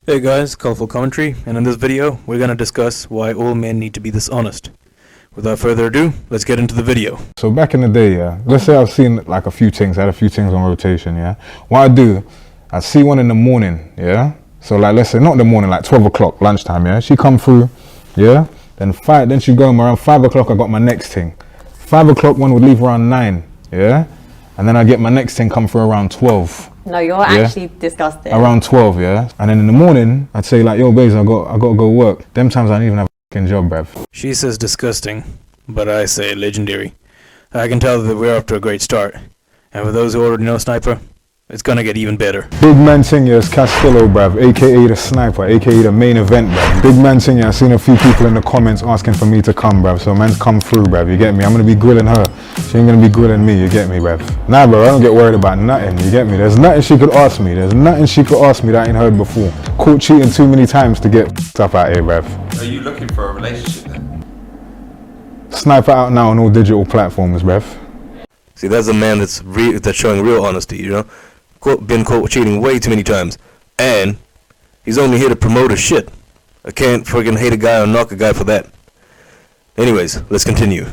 Hey guys, Colorful Commentary, and in this video, we're gonna discuss why all men need to be this honest. Without further ado, let's get into the video. So back in the day, yeah, let's say I've seen like a few things, I had a few things on rotation, yeah. What I do, I see one in the morning, yeah. So like, let's say not in the morning, like 12 o'clock, lunchtime, yeah. She come through, yeah. Then she go around 5 o'clock, I got my next thing. 5 o'clock one would leave around 9, yeah. And then I get my next thing come through around 12. No, you're actually disgusting. Around 12, yeah. And then in the morning, I'd say like, yo, babes, I got to go work. Them times I don't even have a fucking job, bruv. She says disgusting, but I say legendary. I can tell that we're off to a great start. And for those who already know Sniper, it's gonna get even better. Big man thing here is Castillo, bruv, aka the Sniper, aka the main event, bruv. Big man thing here, I've seen a few people in the comments asking for me to come, bruv. So man's come through, bruv, you get me? I'm gonna be grilling her. She ain't gonna be grilling me, you get me, bruv. Nah, bro, I don't get worried about nothing, you get me? There's nothing she could ask me. There's nothing she could ask me that I ain't heard before. Caught cheating too many times to get stuff out here, bruv. Are you looking for a relationship then? Sniper out now on all digital platforms, bruv. See, that's a man that's showing real honesty, you know? Been caught cheating way too many times. And he's only here to promote his shit. I can't friggin' hate a guy or knock a guy for that. Anyways, let's continue.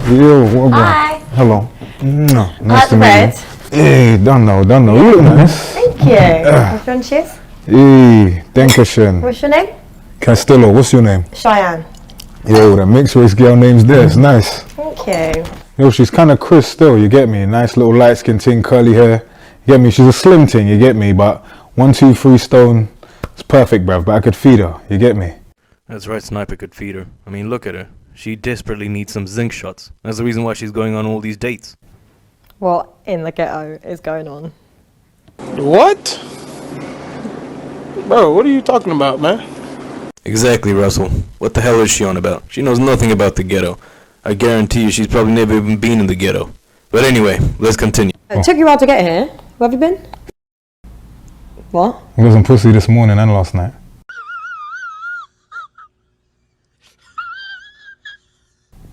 Yo, what Hi. Hello. No, nice to bread. meet you. Hey, don't know. You look nice. Thank you. What's your cheers? Hey, Dankeschön. What's your name? Castillo, what's your name? Cheyenne. Yo, that mixed race girl name's there, it's nice. Thank you. Yo, she's kind of crisp still, you get me? Nice little light skin thing, curly hair. You get me? She's a slim thing, you get me? But 1, 2, 3 stone, it's perfect, bruv. But I could feed her, you get me? That's right, Sniper could feed her. I mean, look at her. She desperately needs some zinc shots. That's the reason why she's going on all these dates. What in the ghetto is going on? What? Bro, what are you talking about, man? Exactly, Russell. What the hell is she on about? She knows nothing about the ghetto. I guarantee you she's probably never even been in the ghetto. But anyway, let's continue. It took you a while to get here. Where have you been? What? I was on pussy this morning and last night.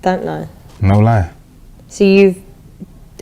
Don't lie. No lie. So you've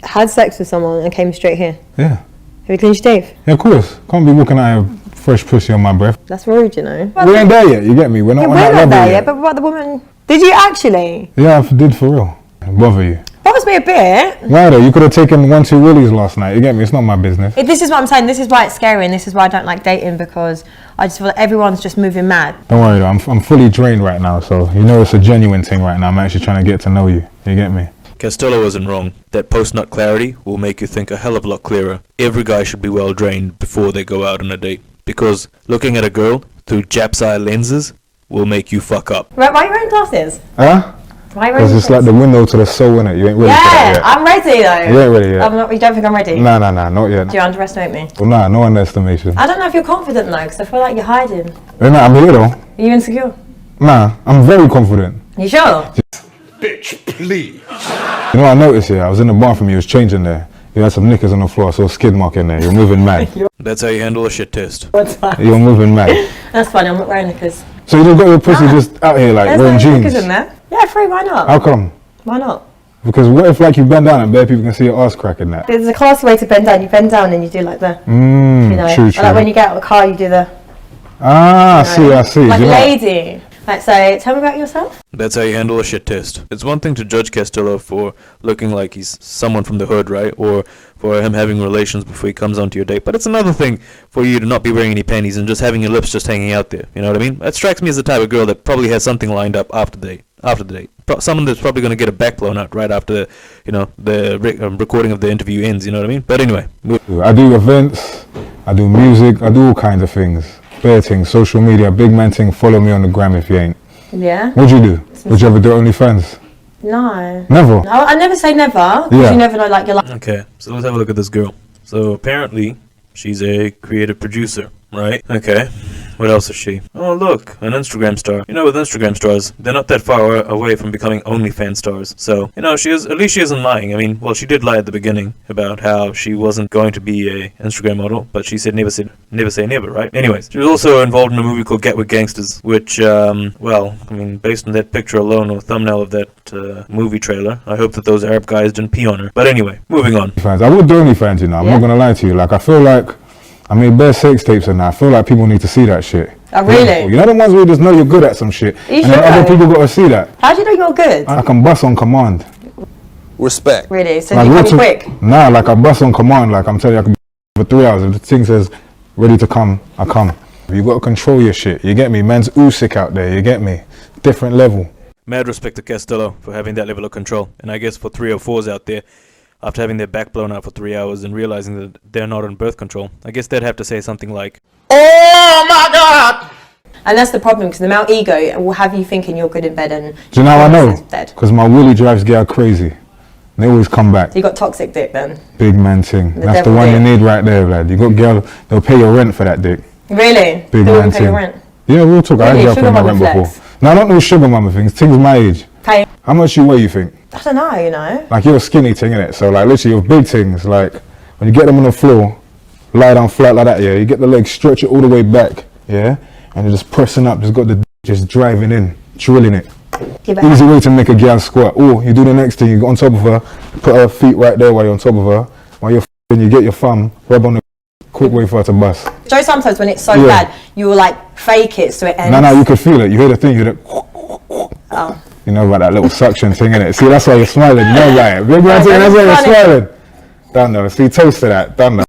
had sex with someone and came straight here? Yeah. Have you cleaned your teeth? Yeah, of course. Can't be walking out of fresh pussy on my breath. That's rude, you know. We ain't there yet, you get me? We're not Yeah, on we're that not level there yet. yet, but what about the woman? Did you actually? Yeah, I did for real. Bother you. Bothers me a bit. Why though? You could have taken 1, 2 willies last night, you get me? It's not my business. This is what I'm saying. This is why it's scary, and this is why I don't like dating, because I just feel like everyone's just moving mad. Don't worry though, I'm fully drained right now, so you know it's a genuine thing right now. I'm actually trying to get to know you, you get me? Castillo wasn't wrong. That post-nut clarity will make you think a hell of a lot clearer. Every guy should be well drained before they go out on a date. Because looking at a girl through Jap's eye lenses will make you fuck up. Right, why are you wearing glasses? Huh? Why are you wearing Because it's like glasses? the window to the soul, innit? You ain't ready for that Yeah, yet. I'm ready though. You ain't ready yet. You don't think I'm ready? Nah, not yet. Do you underestimate me? Well, nah, no underestimation. I don't know if you're confident though, because I feel like you're hiding. Nah, I'm here though. Are you insecure? Nah, I'm very confident. You sure? Bitch, please. You know what I noticed here? I was in the bathroom, you was changing there. You had some knickers on the floor, I saw a skid mark in there. You're moving mad. That's how you handle a shit test. What's that? You're moving mad. That's funny, I'm not wearing knickers. So you just got your pussy just out here like There's wearing no jeans? knickers in there. Yeah, free, why not? How come? Why not? Because what if like you bend down and bare people can see your ass crack in that? There's a classy way to bend down. You bend down and you do like the, you know, True. like when you get out of the car, you do the, Ah, I see. like Do you know- lady. Right, so tell me about yourself. That's how you handle a shit test. It's one thing to judge Castillo for looking like he's someone from the hood, right? Or for him having relations before he comes onto your date. But it's another thing for you to not be wearing any panties and just having your lips just hanging out there. You know what I mean? That strikes me as the type of girl that probably has something lined up after the date. Someone that's probably going to get a back blown out right after, the recording of the interview ends. You know what I mean? But anyway. I do events, I do music, I do all kinds of things. Bare things, social media, big man thing, follow me on the gram if you ain't. Yeah. What'd you do? Would you ever do OnlyFans? No. Never? No, I never say never, because Yeah. you never know, like, you're like, Okay, so let's have a look at this girl. So apparently, she's a creative producer, right? Okay. What else is she? Oh, look, an Instagram star. You know, with Instagram stars, they're not that far away from becoming OnlyFans stars. So, you know, at least she isn't lying. I mean, well, she did lie at the beginning about how she wasn't going to be a Instagram model, but she said never say never, right? Anyways, she was also involved in a movie called Get With Gangsters, which, well, I mean, based on that picture alone or thumbnail of that movie trailer, I hope that those Arab guys didn't pee on her. But anyway, moving on. Fans, I would do OnlyFans, you know. I'm not gonna lie to you. Like, I feel like I made bare sex tapes and that. I feel like people need to see that shit. Oh, really? You know the ones where you just know you're good at some shit, You and should then other know. people got to see that. How do you know you're good? I can bust on command. Respect. Really? So Like, you real come talk- quick? Nah, like I bust on command. Like I'm telling you, I can be for 3 hours. If the thing says ready to come, I come. You got to control your shit. You get me? Man's sick out there. You get me? Different level. Mad respect to Castillo for having that level of control. And I guess for 304s out there, after having their back blown out for 3 hours and realizing that they're not on birth control, I guess they'd have to say something like, Oh my God! And that's the problem, because the male ego will have you thinking you're good in bed and Do you know how I know? dead. Because my willy drives girl crazy. They always come back. So you got toxic dick then? Big man thing. The That's the devil one you dick. need right there, lad. You got girl, they'll pay your rent for that dick. Really? Big They man wouldn't pay your thing. rent? Yeah, we'll talk. I Really? had girl Sugar pay my mama rent flex? before. No, I don't know sugar mama things. Things my age. Pay? How much you weigh, you think? I don't know, you know. Like you're a skinny thing, innit? So like literally your big things, like when you get them on the floor, lie down flat like that, yeah, you get the legs, stretch it all the way back, yeah, and you're just pressing up, just got the just driving in, drilling it. Give it Easy way to make a girl squat. Or you do the next thing, you go on top of her, put her feet right there while you're on top of her, while you're f***ing, you get your thumb, rub on the quick way for her to bust. Joe, sometimes when it's so Yeah. bad, you will like fake it so it ends. No, you can feel it. You hear the thing, you hear the Oh. you know about that little suction thing, innit? See, that's why you're smiling, you know about it. Big man thing, that's why you're funny. smiling. Done though. See, toast to that. Done though.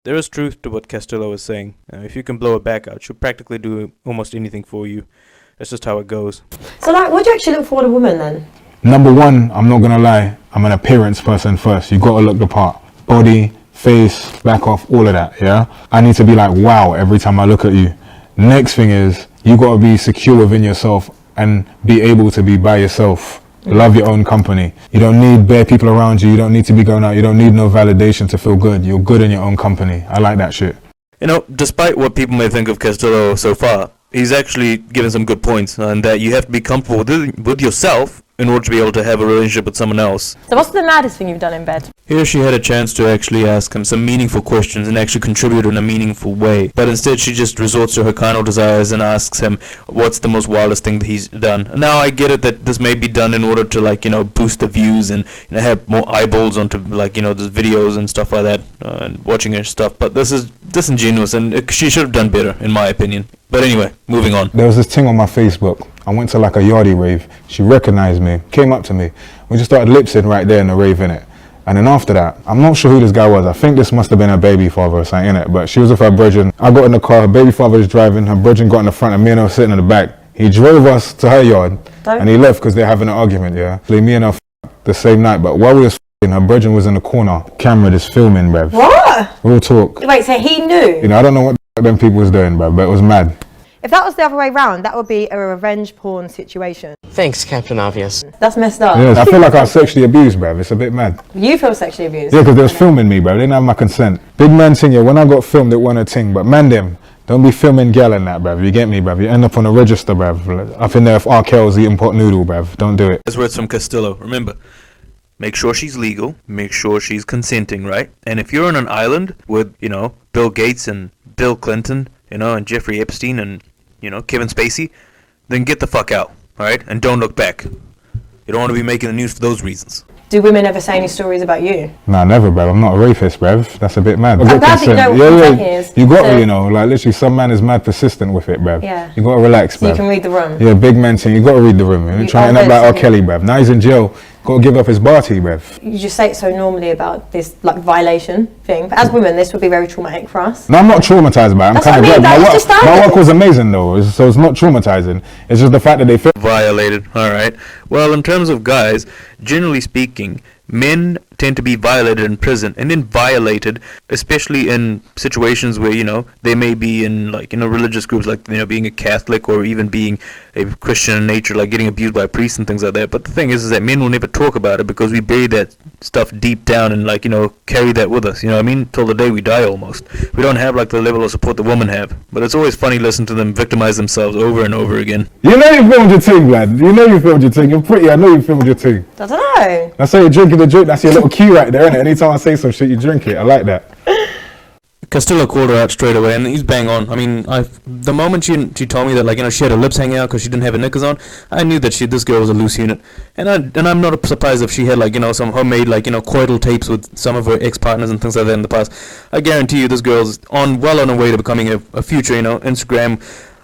there is truth to what Castillo is saying. If you can blow her back out, she'll practically do almost anything for you. That's just how it goes. So like, what do you actually look for in a woman then? Number one, I'm not gonna lie, I'm an appearance person first. You gotta look the part. Body, face, back off, all of that, yeah? I need to be like, wow, every time I look at you. Next thing is, you gotta be secure within yourself and be able to be by yourself. Love your own company. You don't need bare people around you. You don't need to be going out. You don't need no validation to feel good. You're good in your own company. I like that shit. You know, despite what people may think of Castillo so far, he's actually given some good points, and that you have to be comfortable with yourself in order to be able to have a relationship with someone else. So what's the maddest thing you've done in bed? Here she had a chance to actually ask him some meaningful questions and actually contribute in a meaningful way. But instead she just resorts to her carnal desires and asks him what's the most wildest thing that he's done. Now I get it that this may be done in order to, like, you know, boost the views and, you know, have more eyeballs onto, like, you know, the videos and stuff like that, and watching her stuff. But this is disingenuous, and she should have done better, in my opinion. But anyway, moving on. There was this thing on my Facebook. I went to like a yardie rave. She recognized me, came up to me. We just started lip-syncing right there in the rave, innit? And then after that, I'm not sure who this guy was. I think this must have been her baby father or something, innit? But she was with her brethren. I got in the car, her baby father was driving, her brethren got in the front, and me and her were sitting in the back. He drove us to her yard, and he left because they're having an argument, yeah? So me and her the same night, but while we was her brethren was in the corner. Camera just filming, bruv. What? Real talk. Wait, so he knew? You know, I don't know what them people was doing, bruv, but it was mad. If that was the other way round, that would be a revenge porn situation. Thanks, Captain Obvious. That's messed up. Yeah, I feel like I was sexually abused, bruv. It's a bit mad. You feel sexually abused? Yeah, because they was filming me, bruv. They didn't have my consent. Big man thing, yeah, when I got filmed, it wasn't a thing. But man, them, don't be filming gal and that, bruv. You get me, bruv. You end up on a register, bruv. Up in there if R. Kel's eating pot noodle, bruv. Don't do it. That's words from Castillo. Remember, make sure she's legal, make sure she's consenting, right? And if you're on an island with, you know, Bill Gates and Bill Clinton, you know, and Jeffrey Epstein and, you know, Kevin Spacey, then get the fuck out, alright? And don't look back. You don't want to be making the news for those reasons. Do women ever say any stories about you? Nah, never, bruv. I'm not a rapist, bruv. That's a bit mad. I'm glad that you know what consent is. You got So- to, you know, like literally some man is mad persistent with it, bruv. Yeah. You got to relax, So bruv. you can read the room? Yeah, big man thing. You got to read the room. You're You trying to are end up like R. this- Kelly, bruv. Now he's in jail. Got to give up his bar tea, bruv. You just say it so normally about this like violation thing, but as women, this would be very traumatic for us. No, I'm not traumatized by it. I'm That's kind of what I mean, glad. that is just My standard. work was amazing though, so it's not traumatizing. It's just the fact that they feel Violated, alright. Well, in terms of guys, generally speaking, men tend to be violated in prison, and then violated, especially in situations where, you know, they may be in, like, you know, religious groups, like, you know, being a Catholic or even being a Christian in nature, like getting abused by priests and things like that. But the thing is that men will never talk about it because we bury that stuff deep down and, like, you know, carry that with us, you know what I mean, till the day we die almost. We don't have, like, the level of support the women have. But it's always funny listening to them victimize themselves over and over again. You know you filmed your thing, lad. You know you filmed your thing. You're pretty. I know you filmed your thing. I don't know. That's how you're drinking the drink. That's your little cue right there, innit? Anytime I say some shit, you drink it. I like that. Castillo called her out straight away, and he's bang on. I mean, the moment she told me that, like, you know, she had her lips hanging out because she didn't have her knickers on, I knew that this girl was a loose unit. And I'm not surprised if she had, like, you know, some homemade, like, you know, coital tapes with some of her ex-partners and things like that in the past. I guarantee you this girl's well on her way to becoming a future, you know, Instagram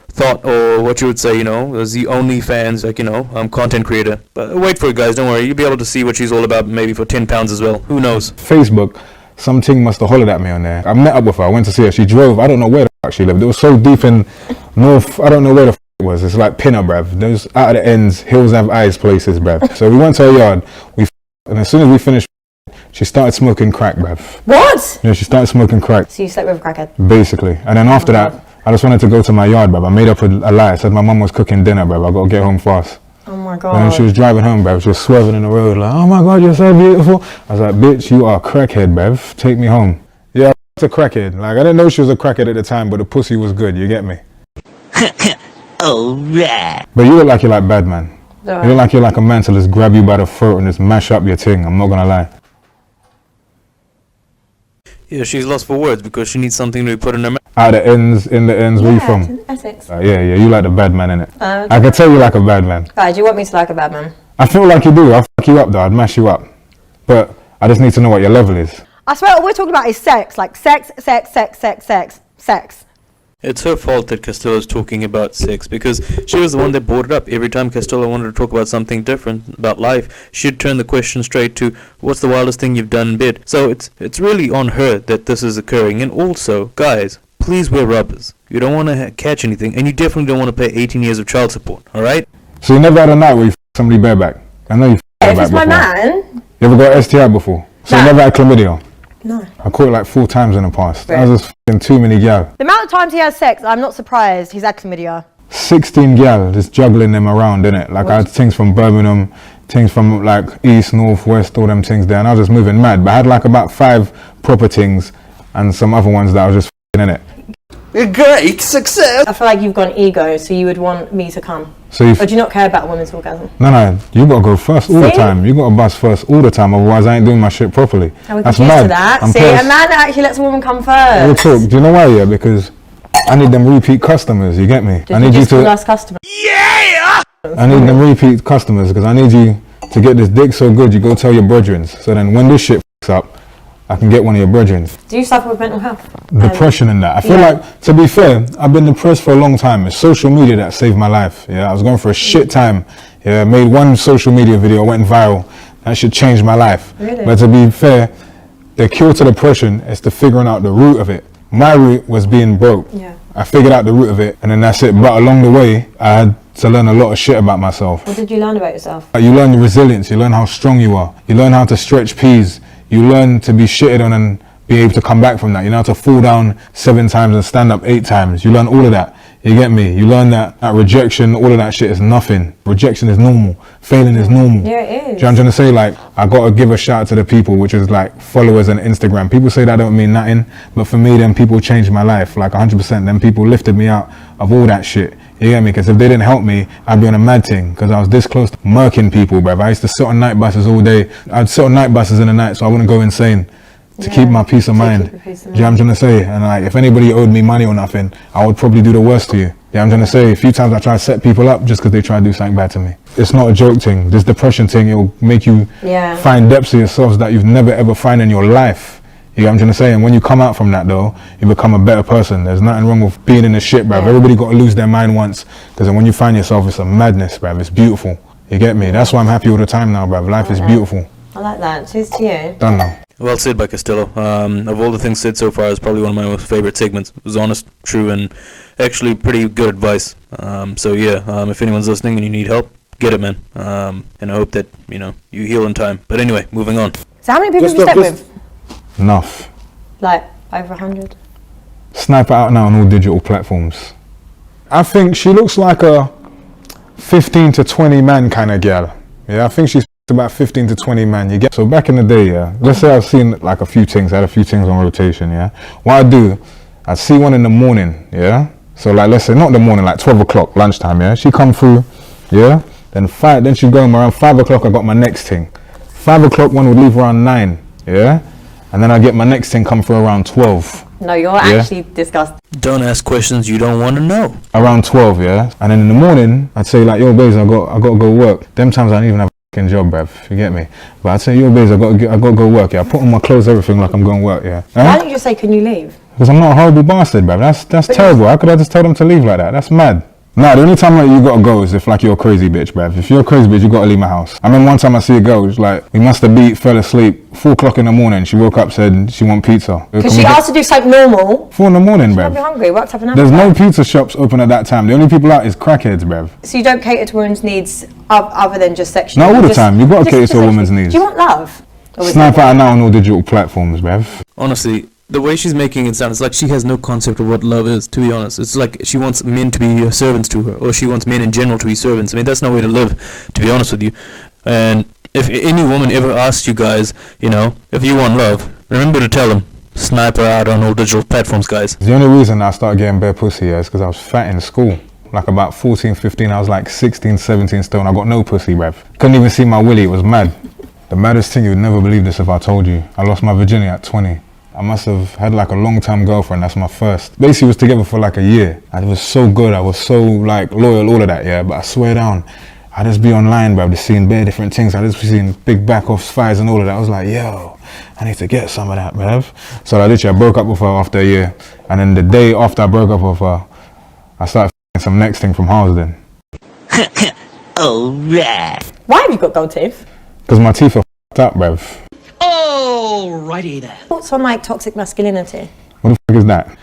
thought, or what you would say, you know, as the OnlyFans, like, you know, content creator. But wait for it, guys, don't worry, you'll be able to see what she's all about maybe for £10 as well, who knows. Facebook, something must have hollered at me on there. I met up with her, I went to see her, she drove, I don't know where the fuck she lived, it was so deep in north, I don't know where the fuck it was, it's like Pinner, bruv, there's out of the ends, hills have eyes places, bruv. So we went to her yard, and as soon as we finished, she started smoking crack, bruv. What? Yeah, she started smoking crack. So you slept with a crackhead? Basically, and then after that, I just wanted to go to my yard, bruv. I made up a lie. I said my mum was cooking dinner, bruv. I gotta get home fast. Oh my god. And then she was driving home, bruv. She was swerving in the road like, oh my god, you're so beautiful. I was like, bitch, you are a crackhead, bruv. Take me home. Yeah, I was a crackhead. Like, I didn't know she was a crackhead at the time, but the pussy was good. You get me? Alright. But you look like you're like bad man. Right. You look like you're like a man to just grab you by the throat and just mash up your thing. I'm not gonna lie. Yeah, she's lost for words because she needs something to be put in her mouth. Out the ends, in the ends, where you Yeah, from? it's in Essex. Yeah, you like the bad man, innit? Okay. I can tell you like a bad man. Guys, do you want me to like a bad man? I feel like you do. I'll fuck you up though. I'd mash you up. But I just need to know what your level is. I swear all we're talking about is sex. Like sex. It's her fault that Castillo's talking about sex because she was the one that brought it up. Every time Castillo wanted to talk about something different about life, she'd turn the question straight to, what's the wildest thing you've done in bed? So it's really on her that this is occurring. And also, guys, please wear rubbers. You don't want to catch anything, and you definitely don't want to pay 18 years of child support, alright? So you never had a night where you somebody bareback? I know you If bareback it's my before. man. You ever got STI before? So you Nah. never had chlamydia? No. I caught it like 4 times in the past. Really? I was just f***ing too many gal. The amount of times he has sex, I'm not surprised he's had chlamydia. 16 gal, just juggling them around, innit? Like I had things from Birmingham, things from like east, north, west, all them things there, and I was just moving mad. But I had like about 5 proper things and some other ones that I was just f***ing in it. Great success. I feel like you've got an ego, so you would want me to come. So you Or do you not care about a woman's orgasm? No, you gotta go first all the See? time. You gotta bust first all the time, otherwise I ain't doing my shit properly. And we That's can mad. to that. I'm See, pissed. a man that actually lets a woman come Real first. talk. Do you know why? Yeah, because I need them repeat customers. You get me? Did I need you just call to. us customers? I need them repeat customers because I need you to get this dick so good. You go tell your brethren. So then when this shit f***s up, I can get one of your brethren. Do you suffer with mental health? Depression and that. I feel yeah. like, to be fair, I've been depressed for a long time. It's social media that saved my life. Yeah, I was going for a shit time. Yeah, made one social media video, went viral. That shit changed my life. Really? But to be fair, the cure to depression is to figuring out the root of it. My root was being broke. Yeah. I figured out the root of it, and then that's it. But along the way, I had to learn a lot of shit about myself. What did you learn about yourself? You learn the resilience, you learn how strong you are, you learn how to stretch peas, you learn to be shitted on and be able to come back from that. You know how to fall down 7 times and stand up 8 times. You learn all of that. You get me? You learn that rejection, all of that shit is nothing. Rejection is normal. Failing is normal. Yeah, it is. Do you know what I'm trying to say? Like, I gotta give a shout out to the people, which is like followers on Instagram. People say that don't mean nothing, but for me, them people changed my life. Like 100%. Them people lifted me out of all that shit. You get me? Because if they didn't help me, I'd be on a mad thing. Because I was this close to murking people, bruv. I used to sit on night buses all day. I'd sit on night buses in the night so I wouldn't go insane. To keep my peace of mind. keep your peace of Do you know what I'm trying to say? And like, if anybody owed me money or nothing, I would probably do the worst to you. Yeah, I'm trying to say, a few times I try to set people up just because they try to do something bad to me. It's not a joke thing. This depression thing, it'll make you find depths of yourselves that you've never ever find in your life. You know what I'm trying to say? And when you come out from that though, you become a better person. There's nothing wrong with being in the shit, bruv. Everybody got to lose their mind once. Because then when you find yourself, it's a madness, bruv. It's beautiful. You get me? That's why I'm happy all the time now, bruv. Life is beautiful. I like that. Cheers to you. Done now. Well said by Castillo. Of all the things said so far, it's probably one of my most favorite segments. It was honest, true, and actually pretty good advice. So yeah, if anyone's listening and you need help, get it, man. And I hope that, you know, you heal in time. But anyway, moving on. So how many people have you slept with? Enough. Like over 100? Sniper out now on all digital platforms. I think she looks like a 15 to 20 man kind of girl. Yeah, I think she's about 15 to 20 man. You get. So back in the day, yeah, let's say I've seen like a few things. I had a few things on rotation. Yeah, what I do, I see one in the morning. Yeah, so like let's say not the morning, like 12 o'clock lunchtime. Yeah, she come through. Yeah, then she'd go home around 5 o'clock. I got my next thing. 5 o'clock one would leave around 9. Yeah, and then I get my next thing come through around 12. No, you're actually disgusting. Don't ask questions you don't want to know. Around 12, yeah? And then in the morning, I'd say like, yo, babes, I got to go work. Them times I don't even have a fucking job, bruv. You get me? But I'd say, yo, babes, I got to go work, yeah? I put on my clothes, everything like I'm going work, yeah? Why don't you just say, can you leave? Because I'm not a horrible bastard, bruv. That's terrible. How could I just tell them to leave like that? That's mad. Nah, the only time like, you gotta go is if like you're a crazy bitch, bruv. If you're a crazy bitch, you gotta leave my house. I remember one time I see a girl, it's like, we must have beat, fell asleep, 4 o'clock in the morning. She woke up, said she want pizza. Because she asked to do something normal. 4 in the morning, She's bruv. hungry, worked up an There's appetite. no pizza shops open at that time. The only people out is crackheads, bruv. So you don't cater to women's needs other than just sexually? Not all the time. You gotta cater to a woman's sexually. needs. Do you want love? Sniper out now on all digital platforms, bruv. Honestly, the way she's making it sound, it's like she has no concept of what love is, to be honest. It's like she wants men to be servants to her, or she wants men in general to be servants. I mean, that's no way to live, to be honest with you. And if any woman ever asks you guys, you know, if you want love, remember to tell them, Sniper out on all digital platforms, guys. The only reason I started getting bare pussy is because I was fat in school. Like about 14, 15, I was like 16, 17 stone. I got no pussy, bruv. Couldn't even see my willy, it was mad. The maddest thing, you would never believe this if I told you. I lost my virginity at 20. I must have had like a long-time girlfriend, that's my first. Basically, we was together for like a year. I was so good, I was so like loyal, all of that, yeah. But I swear down, I just be online, bruv, just seeing bare different things. I just be seeing big back-off spies and all of that. I was like, yo, I need to get some of that, bruv. So I broke up with her after a year. And then the day after I broke up with her, I started f***ing some next thing from Harlesden. Alright. Why have you got gold teeth? Because my teeth are f***ed up, bruv. Alrighty then. Thoughts on like toxic masculinity? What the fuck is that?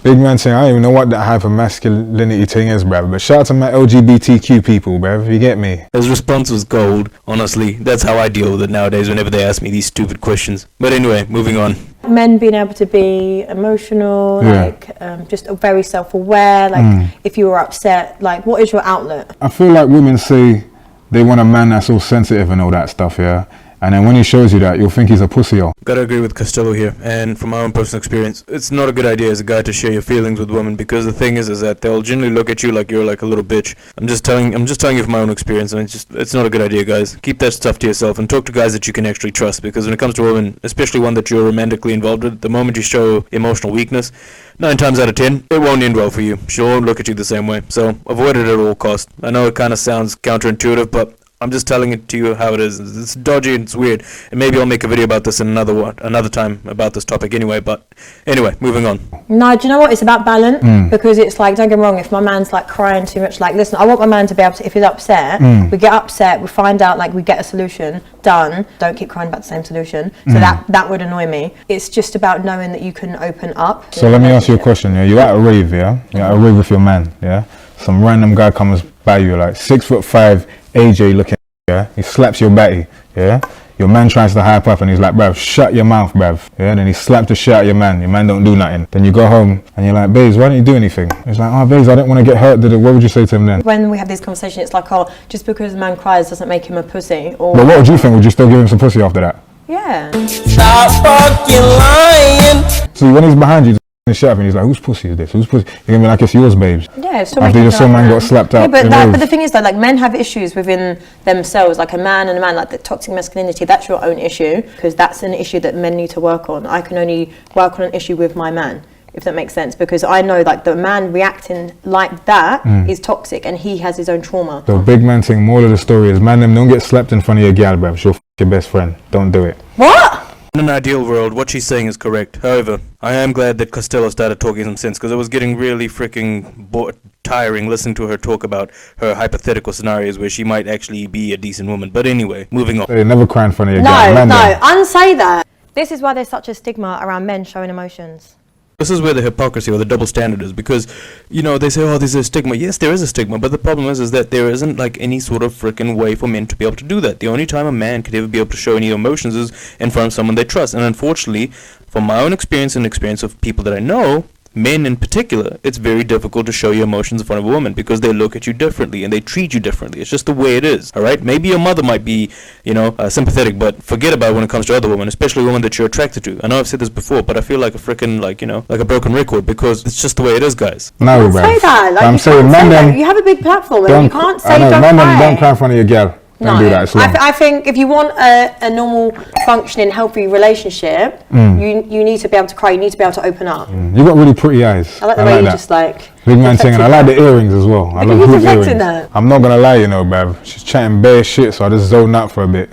Big man saying, I don't even know what that hyper masculinity thing is, bruv. But shout out to my LGBTQ people, bruv. You get me? His response was gold. Honestly, that's how I deal with it nowadays whenever they ask me these stupid questions. But anyway, moving on. Men being able to be emotional, Yeah. like just very self-aware, like if you were upset, like what is your outlet? I feel like women say they want a man that's all sensitive and all that stuff, yeah? And then when he shows you that, you'll think he's a pussy. Gotta agree with Costello here, and from my own personal experience, it's not a good idea as a guy to share your feelings with women, because the thing is that they'll generally look at you like you're like a little bitch. I'm just telling you from my own experience, and it's not a good idea, guys. Keep that stuff to yourself and talk to guys that you can actually trust, because when it comes to women, especially one that you're romantically involved with, the moment you show emotional weakness, 9 times out of 10, it won't end well for you. She won't look at you the same way, so avoid it at all costs. I know it kind of sounds counterintuitive, but I'm just telling it to you how it is. It's dodgy and it's weird. And maybe I'll make a video about this in another time about this topic anyway. But anyway, moving on. No, do you know what? It's about balance, because it's like, don't get me wrong, if my man's like crying too much, like listen, I want my man to be able to, if he's upset, we get upset, we find out, like we get a solution, done. Don't keep crying about the same solution. So that would annoy me. It's just about knowing that you can open up. So let me ask you a question, yeah? You're at a rave, yeah? You're at a rave with your man, yeah? Some random guy comes by you, like 6'5", AJ looking, yeah? He slaps your batty, yeah? Your man tries to hype up and he's like, bruv, shut your mouth, bruv. Yeah, then he slaps the shit out of your man. Your man don't do nothing. Then you go home and you're like, babes, why don't you do anything? He's like, oh, babes, I didn't want to get hurt. What would you say to him then? When we have this conversation, it's like, oh, just because a man cries doesn't make him a pussy. Or But what would you think? Would you still give him some pussy after that? yeah. Stop fucking lying. See, when he's behind you, shut up and he's like, whose pussy is this? Whose pussy? You're gonna be like, it's yours, babes. Yeah, it's After you just saw man got slapped out. Yeah, but the thing is though, like men have issues within themselves, like a man, like the toxic masculinity, that's your own issue, because that's an issue that men need to work on. I can only work on an issue with my man, if that makes sense, because I know like the man reacting like that is toxic and he has his own trauma. So big man thing, moral of the story is, man, them don't get slapped in front of your gal, bruv. She'll f your best friend. Don't do it. What? In an ideal world, what she's saying is correct. However, I am glad that Costello started talking some sense, because it was getting really freaking tiring listening to her talk about her hypothetical scenarios where she might actually be a decent woman. But anyway, moving on. Hey, never cry in front of your gal. No, Man, no, them. unsay that. This is why there's such a stigma around men showing emotions. This is where the hypocrisy or the double standard is, because, you know, they say, oh, there's a stigma. Yes, there is a stigma, but the problem is that there isn't like any sort of freaking way for men to be able to do that. The only time a man could ever be able to show any emotions is in front of someone they trust. And unfortunately, from my own experience and experience of people that I know, men in particular, it's very difficult to show your emotions in front of a woman because they look at you differently and they treat you differently. It's just the way it is, all right? Maybe your mother might be, you know, sympathetic, but forget about it when it comes to other women, especially women that you're attracted to. I know I've said this before, but I feel like a freaking, like, you know, like a broken record because it's just the way it is, guys. No, Don't bro. say that. Like, I'm you saying, can't say man, that. them You have a big platform, and you can't say don't man, cry. don't cry in front of your girl. Don't do that. It's wrong. I think if you want a normal, functioning, healthy relationship, you need to be able to cry. You need to be able to open up. You got really pretty eyes. I like the way you that. just like. Big man singing. I like the earrings as well. I love you hoop reflecting earrings. that. I'm not gonna lie, you know, bruv. She's chatting bare shit, so I just zoned out for a bit.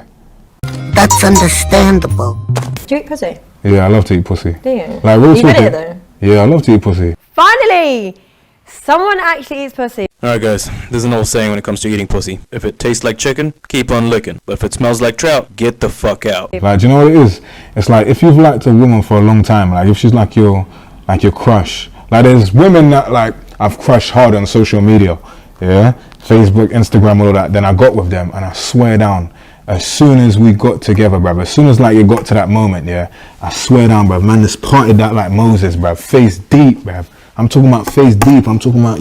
That's understandable. Do you eat pussy? Yeah, I love to eat pussy. Do you? Like real You talking. admit it though. Yeah, I love to eat pussy. Finally, someone actually eats pussy. Alright guys, there's an old saying when it comes to eating pussy. If it tastes like chicken, keep on licking. But if it smells like trout, get the fuck out. Like, do you know what it is? It's like if you've liked a woman for a long time, like if she's like your crush. Like there's women that like I've crushed hard on social media, yeah, Facebook, Instagram, all of that. Then I got with them, and I swear down, as soon as we got together, bruv, as soon as like it got to that moment, yeah, I swear down, bruv, man, just parted that like Moses, bruv, face deep, bruv. I'm talking about face deep. I'm talking about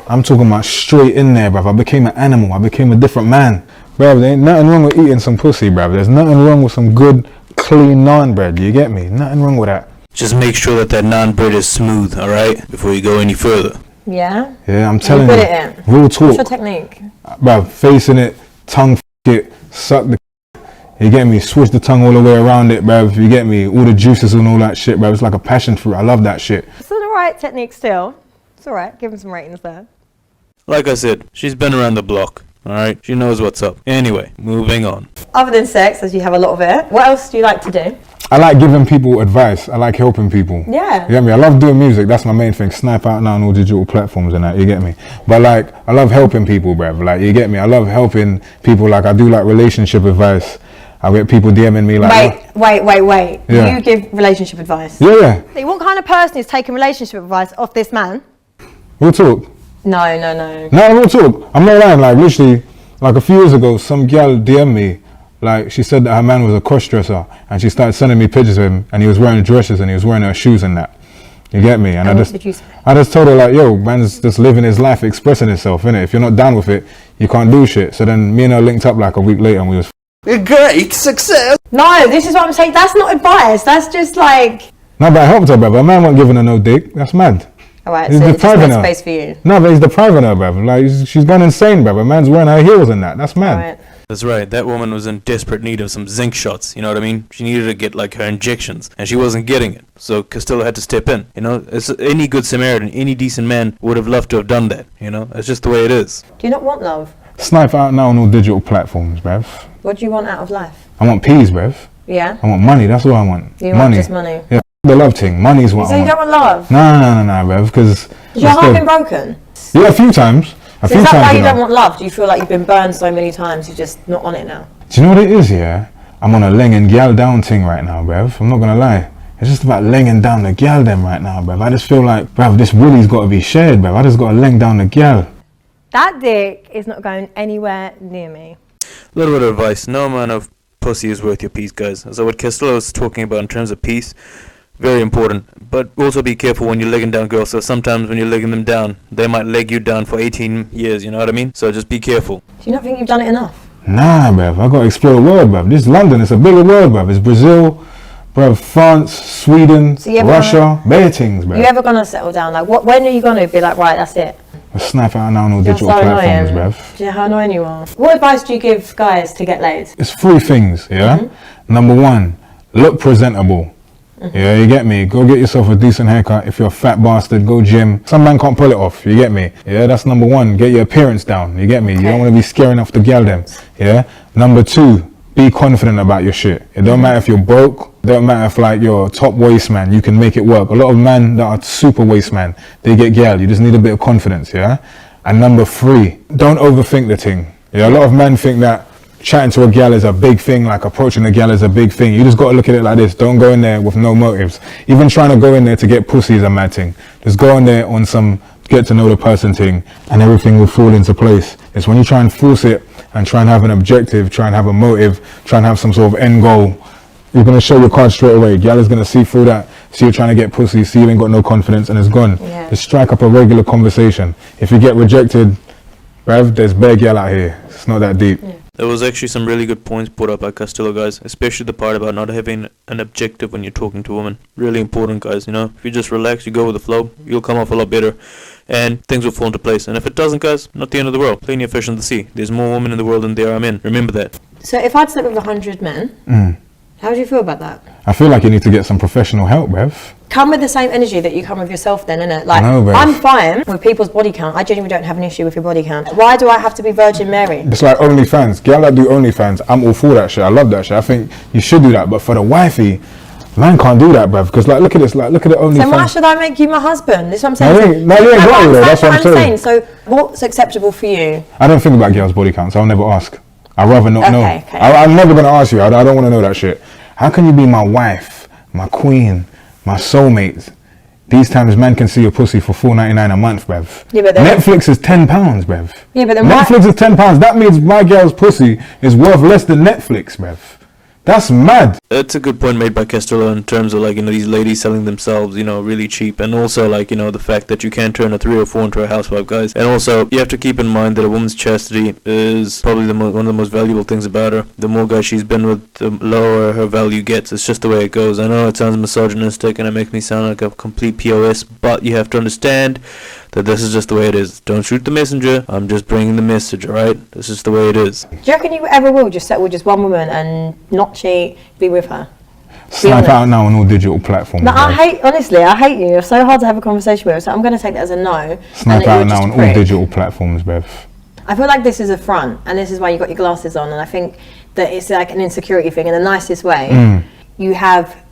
I'm talking about straight in there, bruv. I became an animal. I became a different man. Bruv, there ain't nothing wrong with eating some pussy, bruv. There's nothing wrong with some good, clean naan bread. You get me? Nothing wrong with that. Just make sure that naan bread is smooth, alright? Before you go any further. Yeah. Yeah, I'm telling good you. at it. Real What's talk. your technique? Bruv, facing it, tongue it, suck the you get me? Switch the tongue all the way around it, bruv. You get me? All the juices and all that shit, bruv. It's like a passion fruit. I love that shit. It's the right technique still. It's alright. Give him some ratings there. Like I said, she's been around the block, alright? She knows what's up. Anyway, moving on. Other than sex, as you have a lot of it, what else do you like to do? I like giving people advice. I like helping people. Yeah. You get me? I love doing music. That's my main thing. Snipe out now on all digital platforms and that. You get me? But like, I love helping people, bruv. Like, you get me? I love helping people. Like, I do like relationship advice. I get people DMing me like, Wait. Yeah. You give relationship advice? Yeah. What kind of person is taking relationship advice off this man? We'll talk. No. No, we'll talk. I'm not lying. Like, literally, like a few years ago, some girl DM'd me. Like, she said that her man was a cross-dresser, and she started sending me pictures of him, and he was wearing dresses, and he was wearing her shoes and that. You get me? And what did you say? I just told her like, yo, man's just living his life, expressing himself, innit? If you're not down with it, you can't do shit. So then me and her linked up like a week later, and we was Great success. No, this is what I'm saying. That's not advice. That's just like. No, but I helped her, bruv. Her man wasn't giving her no dick. That's mad. Alright, He's so it just depriving makes her. space for you. No, but he's depriving her, bruv. Like, she's gone insane, bruv. Her man's wearing her heels and that. That's mad. Alright. That's right, that woman was in desperate need of some zinc shots, you know what I mean? She needed to get like her injections, and she wasn't getting it. So Castillo had to step in, you know? It's, any good Samaritan, any decent man would have loved to have done that, you know? It's just the way it is. Do you not want love? Snipe out now on all digital platforms, bruv. What do you want out of life? I want peas, bruv. Yeah? I want money. That's what I want. You want just money? Yeah, the love thing. Money's what So I you want. don't want love? No, bruv. Because Has your heart been broken? yeah, a few times. A So few is that times. why you know. don't want love? Do you feel like you've been burned so many times you're just not on it now? Do you know what it is, yeah? I'm on a lenging gal down thing right now, bruv. I'm not gonna lie. It's just about lenging down the gal them right now, bruv. I just feel like, bruv, this willy's got to be shared, bruv. I just got to leng down the gal. That dick is not going anywhere near me. A little bit of advice, no amount of pussy is worth your peace, guys. So what Castillo is talking about in terms of peace, very important. But also be careful when you're legging down girls. So sometimes when you're legging them down, they might leg you down for 18 years, you know what I mean? So just be careful. Do you not think you've done it enough? Nah, bruv. I got to explore the world, bruv. This is London. It's a bigger world, bruv. It's Brazil, bruv, France, Sweden, So you ever Russia, bare things, bruv. You ever gonna settle down? Like, when are you gonna be like, right, that's it? Snipe out now on all You're digital so platforms, annoying. bruv. Do you know how annoying you are? What advice do you give guys to get laid? It's three things, yeah? Mm-hmm. Number one, look presentable. Yeah, you get me? Go get yourself a decent haircut. If you're a fat bastard, go gym. Some man can't pull it off, you get me? Yeah, that's number one. Get your appearance down, you get me? You don't want to be scaring off the gal them, yeah? Number two, be confident about your shit. It don't matter if you're broke, it don't matter if like you're a top waist man, you can make it work. A lot of men that are super waist man, they get gal. You just need a bit of confidence, yeah? And number three, don't overthink the thing. Yeah, a lot of men think that chatting to a gal is a big thing, like approaching a gal is a big thing. You just got to look at it like this. Don't go in there with no motives. Even trying to go in there to get pussy is a mad thing. Just go in there on some get to know the person thing, and everything will fall into place. It's when you try and force it and try and have an objective, try and have a motive, try and have some sort of end goal, you're going to show your card straight away. Gal is going to see through that, see you're trying to get pussy, see you ain't got no confidence, and it's gone. Yeah. Just strike up a regular conversation. If you get rejected, bruv, there's bare gal out here. It's not that deep. Yeah. There was actually some really good points put up by Castillo, guys, especially the part about not having an objective when you're talking to women. Really important, guys, you know. If you just relax, you go with the flow, you'll come off a lot better, and things will fall into place. And if it doesn't, guys, not the end of the world. Plenty of fish in the sea. There's more women in the world than there are men. Remember that. So if I'd slept with 100 men, how would you feel about that? I feel like you need to get some professional help, bruv. Come with the same energy that you come with yourself then, innit? Like, No, babe. I'm fine with people's body count. I genuinely don't have an issue with your body count. Why do I have to be Virgin Mary? It's like OnlyFans. Gal that do OnlyFans, I'm all for that shit. I love that shit. I think you should do that. But for the wifey, man can't do that, bruv. Because like, look at this. Like, look at the OnlyFans. Then why should I make you my husband? This is what I'm saying. No, you ain't got it, though. That's what I'm saying. So what's acceptable for you? I don't think about girls' body counts. I'll never ask. I'd rather not know. Okay. I'm never going to ask you. I don't want to know that shit. How can you be my wife, my queen, my soulmate? These times, man can see your pussy for $4.99 a month, bruv. Yeah, but then Netflix is £10, bruv. Yeah, but then Netflix is £10. That means my girl's pussy is worth less than Netflix, bruv. That's mad. It's a good point made by Castillo in terms of, like, you know, these ladies selling themselves, you know, really cheap, and also, like, you know, the fact that you can turn a 3 or 4 into a housewife, guys. And also, you have to keep in mind that a woman's chastity is probably one of the most valuable things about her. The more guys she's been with, the lower her value gets. It's just the way it goes. I know it sounds misogynistic and it makes me sound like a complete POS, but you have to understand that this is just the way it is. Don't shoot the messenger. I'm just bringing the message, alright? This is the way it is. Do you reckon you ever will just settle with just one woman and not cheat, be with her? Snipe out now on all digital platforms. No, bruv. I hate you. You're so hard to have a conversation with. So I'm going to take that as a no. Snipe out now on all digital platforms, bruv. I feel like this is a front, and this is why you got your glasses on, and I think that it's like an insecurity thing in the nicest way. You have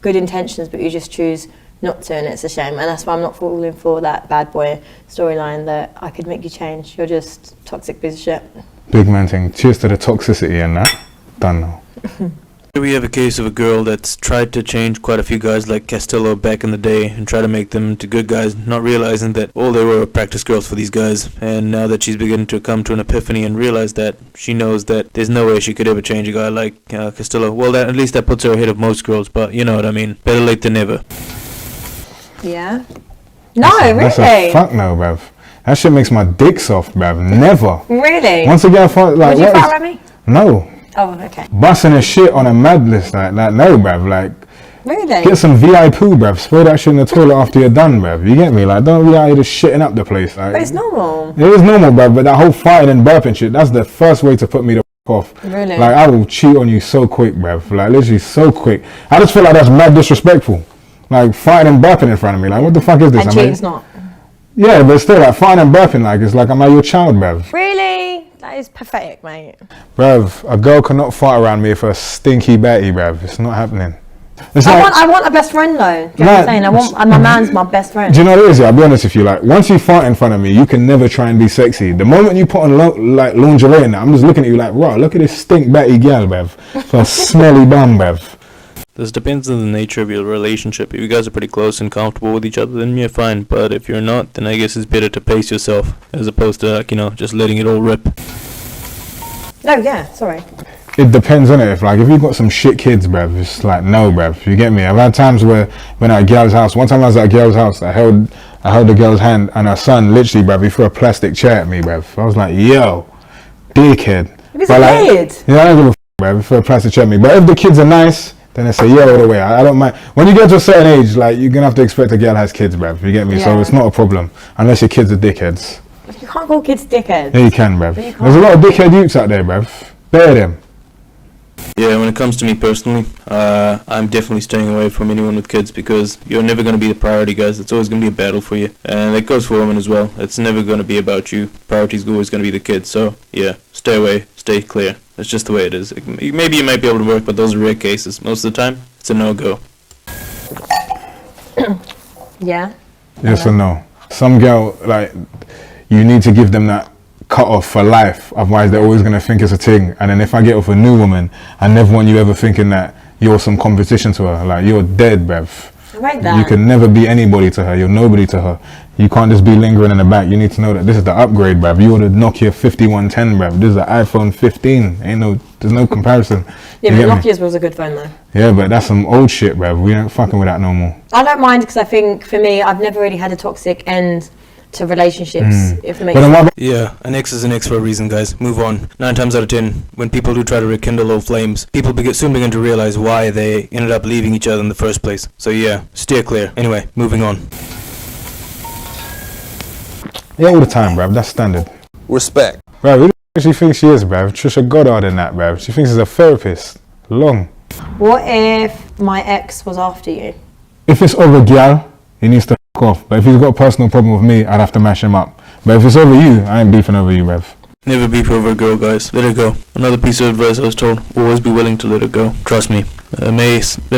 good intentions, but you just choose not to, and it's a shame. And that's why I'm not falling for that bad boy storyline that I could make you change. You're just toxic piece of shit. Big man thing. Cheers to the toxicity and that. Done now. Here we have a case of a girl that's tried to change quite a few guys like Castillo back in the day and try to make them into good guys, not realizing that all they were practice girls for these guys. And now that she's beginning to come to an epiphany and realize that, she knows that there's no way she could ever change a guy like Castillo. Well, at least that puts her ahead of most girls, but you know what I mean. Better late than never. Yeah? No, That's really? a fuck no, bruv. That shit makes my dick soft, bruv. Never. Really? Once again, like, Would you what fart is- around me? No. Oh, okay. Busting a shit on a mad list like that. No, bruv. Like, Really? get some VI poo, bruv. Spray that shit in the toilet after you're done, bruv. You get me? Like, don't be out here just shitting up the place. Like, But it's normal. it is normal, bruv. But that whole fighting and burping shit, that's the first way to put me the off. Really? Like, I will cheat on you so quick, bruv. Like, literally so quick. I just feel like that's mad disrespectful. Like, fighting and burping in front of me. Like, what the fuck is this? And Am I- cheating's not. Yeah, but still, like, fighting and burping, like, it's like, am I your child, bruv? Really? That is pathetic, mate. Bruv, a girl cannot fart around me for a stinky Betty, bruv. It's not happening. It's I want a best friend though. Do you know what I'm saying? I want my man's my best friend. Do you know what it is? Yeah, I'll be honest with you. Like, once you fart in front of me, you can never try and be sexy. The moment you put on like lingerie and that, I'm just looking at you like, wow, look at this stink Betty gal, bruv. For a smelly bum, bruv. This depends on the nature of your relationship. If you guys are pretty close and comfortable with each other, then you're fine. But if you're not, then I guess it's better to pace yourself as opposed to, like, you know, just letting it all rip. No, yeah, sorry. It depends on it. If you've got some shit kids, bruv, it's like, no, bruv. You get me? I've had times where when at a girl's house, one time I was at a girl's house, I held the girl's hand and her son literally, bruv, he threw a plastic chair at me, bruv. I was like, yo, dickhead. It's But, like, weird. yeah, I don't give a bruv, he threw a plastic chair at me. But if the kids are nice, then I say, yeah, all the way. I don't mind. When you get to a certain age, like, you're gonna have to expect a girl has kids, bruv. You get me? So Yeah. it's not a problem. Unless your kids are dickheads. You can't call kids dickheads. Yeah, you can, bruv. But you can't. There's a lot of dickhead youths out there, bruv. Bear them. Yeah, when it comes to me personally, I'm definitely staying away from anyone with kids because you're never going to be the priority, guys. It's always going to be a battle for you. And that goes for women as well. It's never going to be about you. Priority's always going to be the kids. So, yeah, stay away, stay clear. It's just the way it is. Maybe you might be able to work, but those are rare cases. Most of the time, it's a no-go. Yeah. Yes or no? Some girl, like, you need to give them that cut off for life. Otherwise, they're always gonna think it's a thing. And then if I get with a new woman, I never want you ever thinking that you're some competition to her. Like, you're dead, bruv. Right there. You can never be anybody to her. You're nobody to her. You can't just be lingering in the back. You need to know that this is the upgrade, bruv. You ordered Nokia 5110, bruv. This is the iPhone 15. There's no comparison. Yeah, You but get me? Nokia's was a good phone though. Yeah, but that's some old shit, bruv. We ain't fucking with that no more. I don't mind because I think for me, I've never really had a toxic end to relationships, if it makes But then sense. what Yeah, an ex is an ex for a reason, guys. Move on. 9 times out of 10, when people do try to rekindle old flames, people soon begin to realize why they ended up leaving each other in the first place. So yeah, steer clear. Anyway, moving on. Yeah, all the time, bruv. That's standard. Respect. Bruv, who the f- she thinks she is, bruv? Trisha Goddard and that, bruv. She thinks she's a therapist. Long. What if my ex was after you? If it's over gyal, he needs to f off. But if he's got a personal problem with me, I'd have to mash him up. But if it's over you, I ain't beefing over you, bruv. Never beef over a girl, guys. Let it go. Another piece of advice I was told: always be willing to let it go. Trust me. It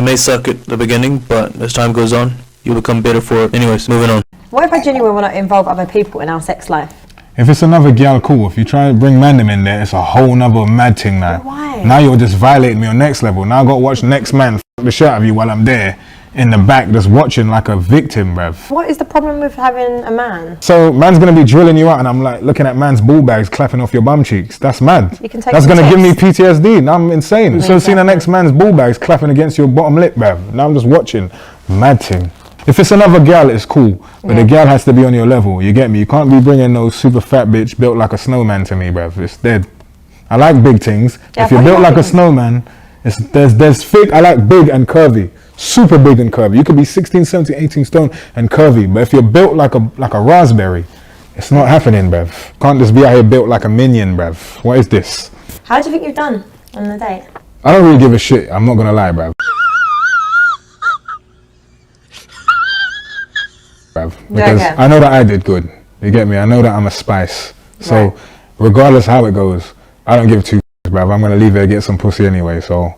may suck at the beginning, but as time goes on, you'll become better for it. Anyways, moving on. What if I genuinely want to involve other people in our sex life? If it's another gyal, cool. If you try to bring mandem in there, it's a whole nother mad thing now. Why? Now you're just violating me on next level. Now I got to watch next man f the shit out of you while I'm there in the back just watching like a victim, bruv. What is the problem with having a man? So man's gonna be drilling you out and I'm like looking at man's ball bags clapping off your bum cheeks. That's mad. You can take That's some gonna give me tips. PTSD. Now I'm insane. So seeing the Exactly. next man's ball bags clapping against your bottom lip, bruv. Now I'm just watching. Mad thing. If it's another gal, it's cool. But the gal has to be on your level. You get me? You can't be bringing no super fat bitch built like a snowman to me, bruv. It's dead. I like big things. Yeah, if you're what built do you like a like? snowman, there's thick. I like big and curvy. Super big and curvy. You could be 16, 17, 18 stone and curvy. But if you're built like a raspberry, it's not happening, bruv. Can't just be out here built like a minion, bruv. What is this? How do you think you've done on the date? I don't really give a shit. I'm not gonna lie, bruv. Because Okay. I know that I did good. You get me? I know that I'm a spice. So Right. regardless how it goes, I don't give two f***s, bruv. I'm gonna leave her get some pussy anyway. So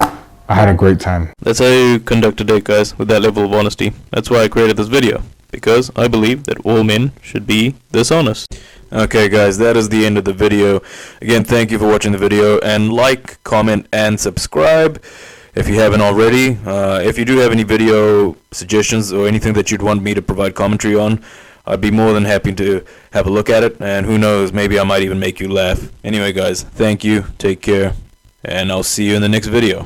I had a great time. That's how you conduct a date, guys, with that level of honesty. That's why I created this video, because I believe that all men should be this honest. Okay, guys, that is the end of the video. Again, thank you for watching the video, and like, comment, and subscribe if you haven't already. If you do have any video suggestions or anything that you'd want me to provide commentary on, I'd be more than happy to have a look at it, and who knows, maybe I might even make you laugh. Anyway, guys, thank you, take care, and I'll see you in the next video.